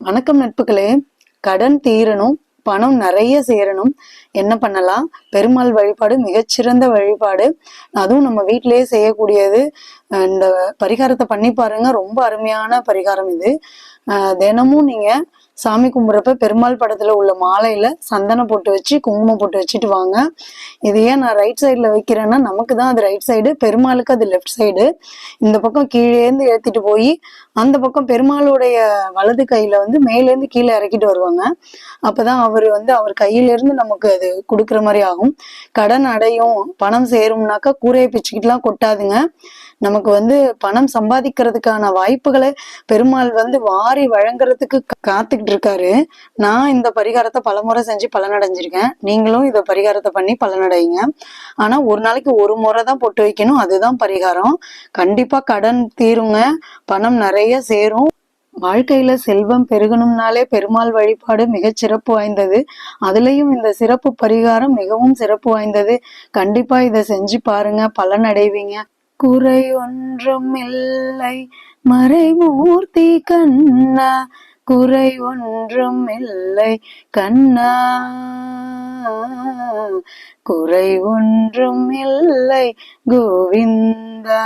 வணக்கம் நட்புகளே. கடன் தீரணும், பணம் நிறைய சேரணும், என்ன பண்ணலாம்? பெருமாள் வழிபாடு மிகச்சிறந்த வழிபாடு. அதுவும் நம்ம வீட்டிலேயே செய்யக்கூடியது. இந்த பரிகாரத்தை பண்ணி பாருங்க, ரொம்ப அருமையான பரிகாரம் இது. தினமும் நீங்க சாமி கும்பிட்றப்ப பெருமாள் படத்துல உள்ள மாலையில சந்தனம் போட்டு வச்சு குங்குமம் போட்டு வச்சுட்டு வாங்க. இது ஏன் நான் ரைட் சைட்ல வைக்கிறேன்னா, நமக்கு தான் அது ரைட் சைடு, பெருமாளுக்கு அது லெஃப்ட் சைடு. இந்த பக்கம் கீழேந்து ஏத்திட்டு போய் அந்த பக்கம் பெருமாளுடைய வலது கையில மேலேருந்து கீழே இறக்கிட்டு வருவாங்க. அப்பதான் அவர் கையில இருந்து நமக்கு அது கொடுக்குற மாதிரி ஆகும். கடன் அடையும், பணம் சேரும்னாக்கா கூரையை பிச்சுக்கிட்டுலாம் கொட்டாதுங்க. நமக்கு பணம் சம்பாதிக்கிறதுக்கான வாய்ப்புகளை பெருமாள் வாரி வழங்குறதுக்கு காத்துக்கிட்டு இருக்காரு. நான் இந்த பரிகாரத்தை பலமுறை செஞ்சு பலனடைஞ்சிருக்கேன். நீங்களும் இதை பரிகாரத்தை பண்ணி பலனடைங்க. ஆனா ஒரு நாளைக்கு ஒரு முறை தான் பொட்டு வைக்கணும், அதுதான் பரிகாரம். கண்டிப்பா கடன் தீருங்க, பணம் நிறைய சேரும். வாழ்க்கையில செல்வம் பெருகணும்னாலே பெருமாள் வழிபாடு மிக சிறப்பு வாய்ந்தது. அதுலயும் இந்த சிறப்பு பரிகாரம் மிகவும் சிறப்பு வாய்ந்தது. கண்டிப்பா இதை செஞ்சு பாருங்க, பலன் அடைவீங்க. குறை ஒன்றும் இல்லை மறைமூர்த்தி கண்ணா, குறை ஒன்றும் இல்லை கண்ணா, குறை ஒன்றும் இல்லை கோவிந்தா.